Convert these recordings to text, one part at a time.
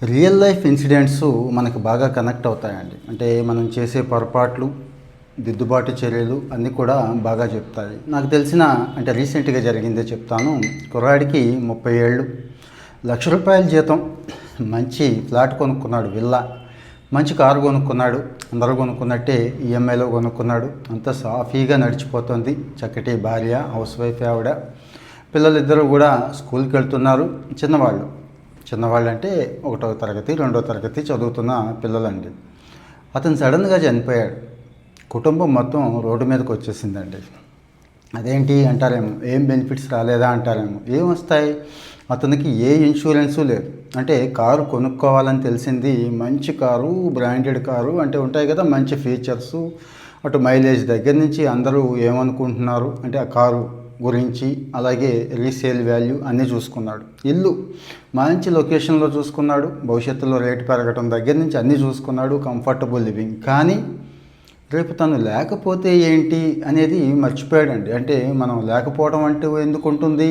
Real life incidents మనకు బాగా connect అవుతాయండి. అంటే మనం చేసే పొరపాట్లు, దిద్దుబాటు చర్యలు అన్నీ కూడా బాగా చెప్తాయి. నాకు తెలిసిన అంటే రీసెంట్గా జరిగిందే చెప్తాను. కుర్రాడికి 30 ఏళ్ళు, ₹1,00,000 జీతం, మంచి ఫ్లాట్ కొనుక్కున్నాడు, విల్లా, మంచి కారు కొనుక్కున్నాడు. అందరూ కొనుక్కున్నట్టే ఈఎంఐలో కొనుక్కున్నాడు. అంతా సాఫీగా నడిచిపోతుంది. చక్కటి భార్య, హౌస్ వైఫ్ ఆవిడ. పిల్లలిద్దరూ కూడా స్కూల్కి వెళ్తున్నారు. చిన్నవాళ్ళు అంటే 1వ తరగతి 2వ తరగతి చదువుతున్న పిల్లలండి. అతను సడన్గా చనిపోయాడు. కుటుంబం మొత్తం రోడ్డు మీదకి వచ్చేసిందండి. అదేంటి అంటారేమో, ఏం బెనిఫిట్స్ రాలేదా అంటారేమో. ఏం వస్తాయి, అతనికి ఏ ఇన్సూరెన్సు లేదు. అంటే కారు కొనుక్కోవాలని తెలిసింది, మంచి కారు, బ్రాండెడ్ కారు అంటే ఉంటాయి కదా, మంచి ఫీచర్సు, అటు మైలేజ్ దగ్గర నుంచి అందరూ ఏమనుకుంటున్నారు అంటే ఆ కారు గురించి, అలాగే రీసేల్ వాల్యూ అన్నీ చూసుకున్నాడు. ఇల్లు మంచి లొకేషన్లో చూసుకున్నాడు. భవిష్యత్తులో రేటు పెరగటం దగ్గర నుంచి అన్నీ చూసుకున్నాడు. Comfortable living. కానీ రేపు తను లేకపోతే ఏంటి అనేది మర్చిపోయాడండి. అంటే మనం లేకపోవడం అంటూ ఎందుకు ఉంటుంది,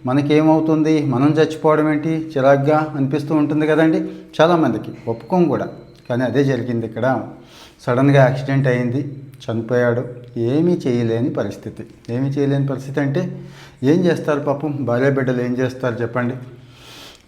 మనకేమవుతుంది, మనం చచ్చిపోవడం ఏంటి, చిరాగ్గా అనిపిస్తూ ఉంటుంది కదండి చాలామందికి. ఒప్పుకోం కూడా. కానీ అదే జరిగింది ఇక్కడ. సడన్గా యాక్సిడెంట్ అయింది, చనిపోయాడు. ఏమీ చేయలేని పరిస్థితి. అంటే ఏం చేస్తారు పాపం, భార్య బిడ్డలు ఏం చేస్తారు చెప్పండి.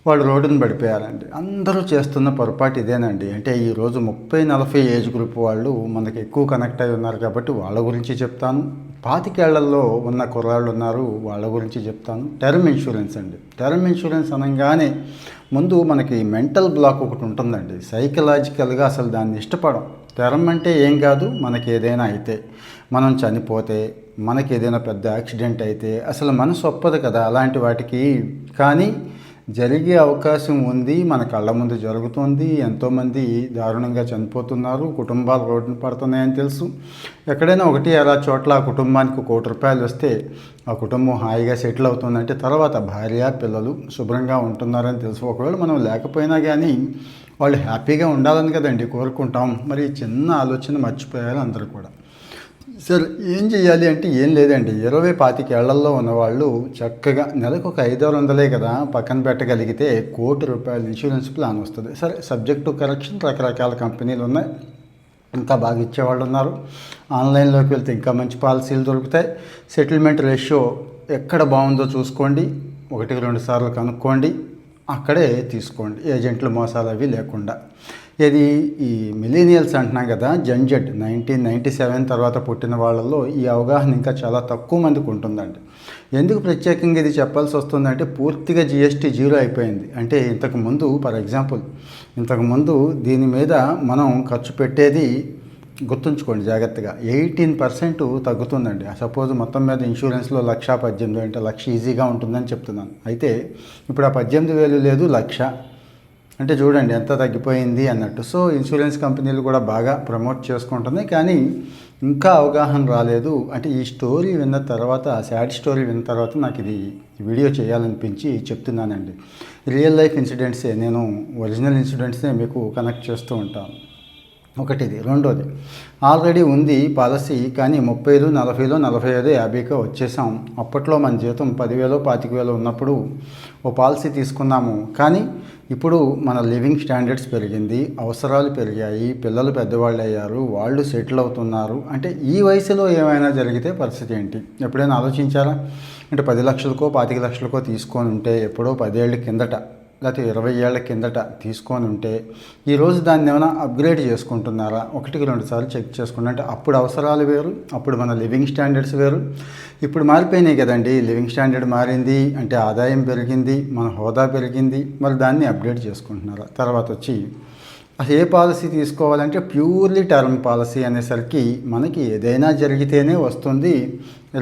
వాళ్ళు రోడ్డును పడిపోయారండి. అందరూ చేస్తున్న పొరపాటు ఇదేనండి. అంటే ఈరోజు 30-40 ఏజ్ గ్రూప్ వాళ్ళు మనకి ఎక్కువ కనెక్ట్ అయి ఉన్నారు కాబట్టి వాళ్ళ గురించి చెప్తాను. 25 ఏళ్లలో ఉన్న కుర్రాళ్ళు ఉన్నారు, వాళ్ళ గురించి చెప్తాను. టర్మ్ ఇన్సూరెన్స్ అండి. టర్మ్ ఇన్సూరెన్స్ అనగానే ముందు మనకి మెంటల్ బ్లాక్ ఒకటి ఉంటుందండి. సైకలాజికల్గా అసలు దాన్ని ఇష్టపడం. టర్మ్ అంటే ఏం కాదు, మనకి ఏదైనా అయితే, మనం చనిపోతే, మనకి ఏదైనా పెద్ద యాక్సిడెంట్ అయితే అసలు మనసు ఒప్పదు కదా అలాంటి వాటికి. కానీ జరిగే అవకాశం ఉంది, మన కళ్ళ ముందు జరుగుతుంది. ఎంతోమంది దారుణంగా చనిపోతున్నారు, కుటుంబాలు రోడ్డున పడుతున్నాయని తెలుసు. ఎక్కడైనా ఒకటి అలా చోట్ల ఆ కుటుంబానికి ₹1,00,00,000 వస్తే ఆ కుటుంబం హాయిగా సెటిల్ అవుతుందంటే తర్వాత భార్య పిల్లలు శుభ్రంగా ఉంటున్నారని తెలుసు. ఒకవేళ మనం లేకపోయినా కానీ వాళ్ళు హ్యాపీగా ఉండాలని కదండి కోరుకుంటాం. మరి చిన్న ఆలోచన మర్చిపోయారు అందరూ కూడా. సరే ఏం చేయాలి అంటే ఏం లేదండి. 20-25 ఏళ్లలో ఉన్నవాళ్ళు చక్కగా నెలకు ఒక 500 కదా పక్కన పెట్టగలిగితే ₹1,00,00,000 ఇన్సూరెన్స్ ప్లాన్ వస్తుంది. సరే, సబ్జెక్ట్ టు కరెక్షన్, రకరకాల కంపెనీలు ఉన్నాయి, ఇంకా బాగా ఇచ్చేవాళ్ళు ఉన్నారు. ఆన్లైన్లోకి వెళ్తే ఇంకా మంచి పాలసీలు దొరుకుతాయి. సెటిల్మెంట్ రేషియో ఎక్కడ బాగుందో చూసుకోండి, 1-2 సార్లు కనుక్కోండి, అక్కడే తీసుకోండి, ఏజెంట్లు మోసాలు అవి లేకుండా. ఇది ఈ మిలీనియల్స్ అంటున్నాం కదా, జెన్జెడ్ 1997 తర్వాత పుట్టిన వాళ్ళల్లో ఈ అవగాహన ఇంకా చాలా తక్కువ మందికి ఉంటుందండి. ఎందుకు ప్రత్యేకంగా ఇది చెప్పాల్సి వస్తుందంటే పూర్తిగా జీఎస్టీ జీరో అయిపోయింది. అంటే ఇంతకుముందు దీని మీద మనం ఖర్చు పెట్టేది గుర్తుంచుకోండి జాగ్రత్తగా, 18% తగ్గుతుందండి. సపోజ్ మొత్తం మీద ఇన్సూరెన్స్లో 1,18,000 అంటే 1,00,000 ఈజీగా ఉంటుందని చెప్తున్నాను. అయితే ఇప్పుడు ఆ 18,000 లేదు, 1,00,000 అంటే చూడండి ఎంత తగ్గిపోయింది అన్నట్టు. సో ఇన్సూరెన్స్ కంపెనీలు కూడా బాగా ప్రమోట్ చేసుకుంటున్నాయి, కానీ ఇంకా అవగాహన రాలేదు. అంటే ఈ స్టోరీ విన్న తర్వాత, సాడ్ స్టోరీ విన్న తర్వాత నాకు ఇది వీడియో చేయాలనిపించి చెప్తున్నానండి. రియల్ లైఫ్ ఇన్సిడెంట్సే, నేను ఒరిజినల్ ఇన్సిడెంట్సే మీకు కనెక్ట్ చేస్తూ ఉంటాను. ఒకటిది. రెండోది, ఆల్రెడీ ఉంది పాలసీ, కానీ 30, 40, 45, 50 వచ్చేసాం. అప్పట్లో మన జీతం 10,000, 25,000 ఉన్నప్పుడు ఓ పాలసీ తీసుకున్నాము. కానీ ఇప్పుడు మన లివింగ్ స్టాండర్డ్స్ పెరిగింది, అవసరాలు పెరిగాయి, పిల్లలు పెద్దవాళ్ళు అయ్యారు, వాళ్ళు సెటిల్ అవుతున్నారు. అంటే ఈ వయసులో ఏమైనా జరిగితే పరిస్థితి ఏంటి, ఎప్పుడైనా ఆలోచించారా? అంటే 10 లక్షలకో 25 లక్షలకో తీసుకొని ఉంటే ఎప్పుడో 10 ఏళ్ళ కిందట, లేకపోతే 20 ఏళ్ల కిందట తీసుకొని ఉంటే ఈరోజు దాన్ని ఏమైనా అప్గ్రేడ్ చేసుకుంటున్నారా? 1-2 సార్లు చెక్ చేసుకుంటే. అంటే అప్పుడు అవసరాలు వేరు, అప్పుడు మన లివింగ్ స్టాండర్డ్స్ వేరు. ఇప్పుడు మారిపోయినాయి కదండి. లివింగ్ స్టాండర్డ్ మారింది అంటే ఆదాయం పెరిగింది, మన హోదా పెరిగింది, మరి దాన్ని అప్డేట్ చేసుకుంటున్నారా? తర్వాత వచ్చి అసలు ఏ పాలసీ తీసుకోవాలంటే ప్యూర్లీ టర్మ్ పాలసీ అనేసరికి మనకి ఏదైనా జరిగితేనే వస్తుంది,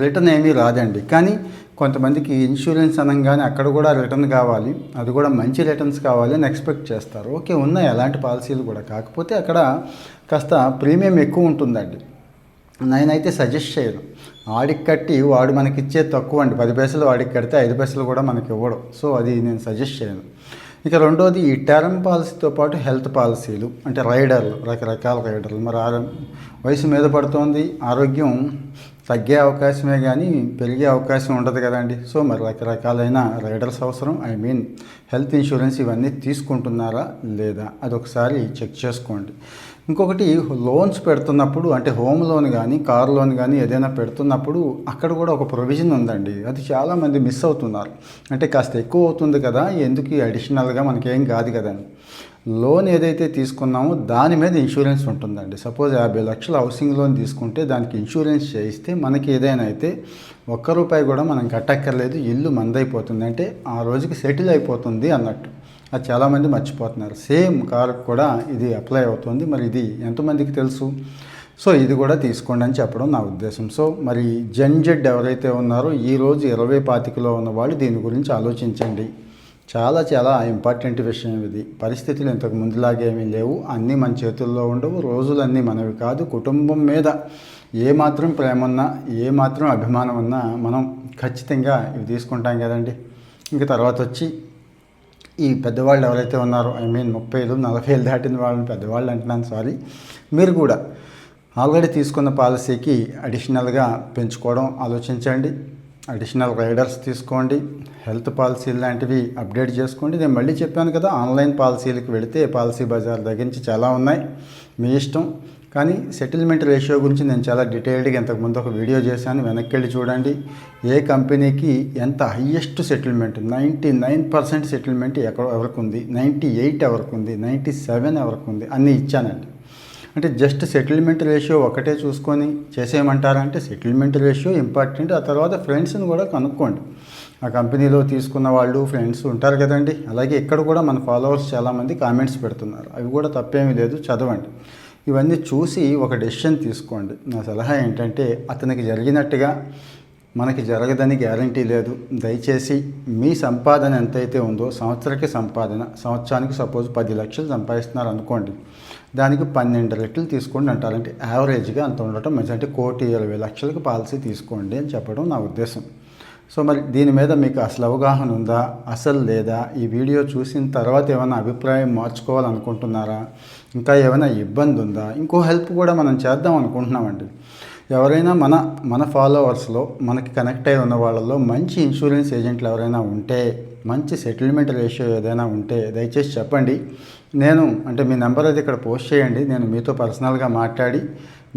రిటర్న్ ఏమీ రాదండి. కానీ కొంతమందికి ఇన్సూరెన్స్ అనగానే అక్కడ కూడా రిటర్న్ కావాలి, అది కూడా మంచి రిటర్న్స్ కావాలి అని ఎక్స్పెక్ట్ చేస్తారు. ఓకే, ఉన్నాయి అలాంటి పాలసీలు కూడా. కాకపోతే అక్కడ కాస్త ప్రీమియం ఎక్కువ ఉంటుందండి. నేనైతే సజెస్ట్ చేయను. వాడికి కట్టి వాడు మనకిచ్చే తక్కువ అండి. 10 పైసలు వాడికి కడితే 5 పైసలు కూడా మనకి ఇవ్వడం. సో అది నేను సజెస్ట్ చేయను. ఇక రెండోది, ఈ టర్మ్ పాలసీతో పాటు హెల్త్ పాలసీలు, అంటే రైడర్లు, రకరకాల రైడర్లు. మరి వయసు మీద పడుతోంది, ఆరోగ్యం తగ్గే అవకాశమే కానీ పెరిగే అవకాశం ఉండదు కదండి. సో మరి రకరకాలైన రైడర్స్ అవసరం, హెల్త్ ఇన్సూరెన్స్ ఇవన్నీ తీసుకుంటున్నారా లేదా అదొకసారి చెక్ చేసుకోండి. ఇంకొకటి, లోన్స్ పెడుతున్నప్పుడు అంటే హోమ్ లోన్ కానీ కార్ లోన్ కానీ ఏదైనా పెడుతున్నప్పుడు అక్కడ కూడా ఒక ప్రొవిజన్ ఉందండి. అది చాలామంది మిస్ అవుతున్నారు. అంటే కాస్త ఎక్కువ అవుతుంది కదా, ఎందుకు అడిషనల్గా మనకేం కాదు కదండి. లోన్ ఏదైతే తీసుకున్నామో దాని మీద ఇన్సూరెన్స్ ఉంటుందండి. సపోజ్ 50 లక్షల హౌసింగ్ లోన్ తీసుకుంటే దానికి ఇన్సూరెన్స్ చేయిస్తే మనకి ఏదైనా అయితే ₹1 కూడా మనం కట్టక్కర్లేదు, ఇల్లు మందైపోతుంది, అంటే ఆ రోజుకి సెటిల్ అయిపోతుంది అన్నట్టు. అది చాలామంది మర్చిపోతున్నారు. సేమ్ కారుకు కూడా ఇది అప్లై అవుతుంది. మరి ఇది ఎంతమందికి తెలుసు? సో ఇది కూడా తీసుకోండి అని చెప్పడం నా ఉద్దేశం. సో మరి జెడ్ ఎవరైతే ఉన్నారో ఈరోజు 20-25లో ఉన్న వాళ్ళు దీని గురించి ఆలోచించండి. చాలా చాలా ఇంపార్టెంట్ విషయం ఇది. పరిస్థితులు ఇంతకు ముందులాగే ఏమీ లేవు, అన్నీ మన చేతుల్లో ఉండవు, రోజులన్నీ మనవి కాదు. కుటుంబం మీద ఏమాత్రం ప్రేమ ఉన్నా, ఏమాత్రం అభిమానం ఉన్నా మనం ఖచ్చితంగా ఇవి తీసుకుంటాం కదండి. ఇంక తర్వాత వచ్చి ఈ పెద్దవాళ్ళు ఎవరైతే ఉన్నారో 30-40 దాటిన వాళ్ళని పెద్దవాళ్ళు అంటున్నాను, సారీ, మీరు కూడా ఆల్రెడీ తీసుకున్న పాలసీకి అడిషనల్గా పెంచుకోవడం ఆలోచించండి. అడిషనల్ రైడర్స్ తీసుకోండి, హెల్త్ పాలసీలు లాంటివి అప్డేట్ చేసుకోండి. నేను మళ్ళీ చెప్పాను కదా, ఆన్లైన్ పాలసీలకు వెళితే పాలసీ బజార్ దగ్గర నుంచి చాలా ఉన్నాయి, మీ ఇష్టం. కానీ సెటిల్మెంట్ రేషియో గురించి నేను చాలా డీటెయిల్డ్గా ఇంతకుముందు ఒక వీడియో చేశాను, వెనక్కి వెళ్ళి చూడండి. ఏ కంపెనీకి ఎంత హయ్యెస్ట్ సెటిల్మెంట్, 99% సెటిల్మెంట్ ఎవరికి ఉంది, 98 ఎవరికి ఉంది, 97 ఎవరికి ఉంది, అన్నీ ఇచ్చానండి. అంటే జస్ట్ సెటిల్మెంట్ రేషియో ఒకటే చూసుకొని చేసేయమంటారంటే సెటిల్మెంట్ రేషియో ఇంపార్టెంట్. ఆ తర్వాత ఫ్రెండ్స్ని కూడా కనుక్కోండి. ఆ కంపెనీలో తీసుకున్న వాళ్ళు ఫ్రెండ్స్ ఉంటారు కదండి. అలాగే ఇక్కడ కూడా మన ఫాలోవర్స్ చాలామంది కామెంట్స్ పెడుతున్నారు, అవి కూడా తప్పేమీ లేదు, చదవండి. ఇవన్నీ చూసి ఒక డెసిషన్ తీసుకోండి. నా సలహా ఏంటంటే, అతనికి జరిగినట్టుగా మనకి జరగదని గ్యారంటీ లేదు. దయచేసి మీ సంపాదన ఎంతైతే ఉందో, సంవత్సరానికి సపోజ్ 10 లక్షలు సంపాదిస్తున్నారు అనుకోండి, దానికి 12 రెట్లు తీసుకోండి అంటారు. అంటే యావరేజ్గా అంత ఉండటం మంచి. అంటే 1,20,00,000కి పాలసీ తీసుకోండి అని చెప్పడం నా ఉద్దేశం. సో మరి దీని మీద మీకు అసలు అవగాహన ఉందా, అసలు లేదా? ఈ వీడియో చూసిన తర్వాత ఏమైనా అభిప్రాయం మార్చుకోవాలనుకుంటున్నారా? ఇంకా ఏమైనా ఇబ్బంది ఉందా? ఇంకో హెల్ప్ కూడా మనం చేద్దాం అనుకుంటున్నామండి. ఎవరైనా మన ఫాలోవర్స్లో మనకి కనెక్ట్ అయి ఉన్న వాళ్ళలో మంచి ఇన్సూరెన్స్ ఏజెంట్లు ఎవరైనా ఉంటే, మంచి సెటిల్మెంట్ రేషియో ఏదైనా ఉంటే దయచేసి చెప్పండి. అంటే మీ నెంబర్ అది ఇక్కడ పోస్ట్ చేయండి. నేను మీతో పర్సనల్గా మాట్లాడి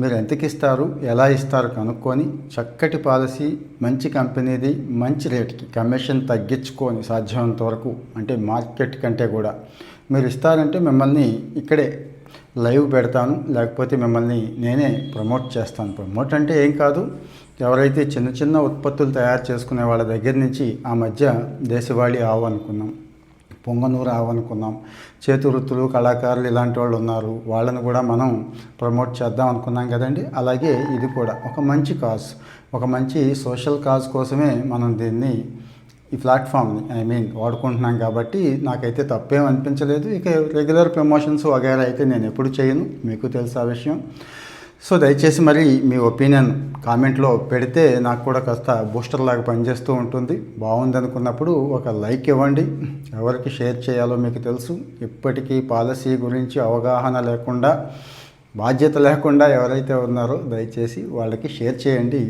మీరు ఎంతకి ఇస్తారు, ఎలా ఇస్తారు కనుక్కొని చక్కటి పాలసీ, మంచి కంపెనీది, మంచి రేట్కి కమిషన్ తగ్గించుకొని సాధ్యమైనంత వరకు, అంటే మార్కెట్ కంటే కూడా మీరు ఇస్తారంటే మిమ్మల్ని ఇక్కడే లైవ్ పెడతాను, లేకపోతే మిమ్మల్ని నేనే ప్రమోట్ చేస్తాను. ప్రమోట్ అంటే ఏం కాదు, ఎవరైతే చిన్న చిన్న ఉత్పత్తులు తయారు చేసుకునే వాళ్ళ దగ్గర నుంచి ఆ మధ్య దేశవాళీ ఆవు అనుకున్నాం, పొంగనూరు ఆవు అనుకున్నాం, చేతి వృత్తులు, కళాకారులు ఇలాంటి వాళ్ళు ఉన్నారు, వాళ్ళని కూడా మనం ప్రమోట్ చేద్దాం అనుకున్నాం కదండి. అలాగే ఇది కూడా ఒక మంచి కాజ్, ఒక మంచి సోషల్ కాజ్ కోసమే మనం దీన్ని, ఈ ప్లాట్ఫామ్ని వాడుకుంటున్నాం. కాబట్టి నాకైతే తప్పేం అనిపించలేదు. ఇక రెగ్యులర్ ప్రమోషన్స్ వగైరా అయితే నేను ఎప్పుడు చేయను, మీకు తెలుసు ఆ విషయం. సో దయచేసి మరి మీ ఒపీనియన్ కామెంట్లో పెడితే నాకు కూడా కాస్త బూస్టర్ లాగా పనిచేస్తూ ఉంటుంది. బాగుంది అనుకున్నప్పుడు ఒక లైక్ ఇవ్వండి. ఎవరికి షేర్ చేయాలో మీకు తెలుసు. ఇప్పటికీ పాలసీ గురించి అవగాహన లేకుండా, బాధ్యత లేకుండా ఎవరైతే ఉన్నారో దయచేసి వాళ్ళకి షేర్ చేయండి.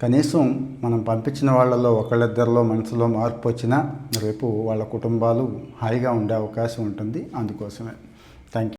కనీసం మనం పంపించిన వాళ్ళలో ఒకళ్ళిద్దరిలో మనసులో మార్పు వచ్చినా రేపు వాళ్ళ కుటుంబాలు హాయిగా ఉండే అవకాశం ఉంటుంది. అందుకోసమే. Thank you.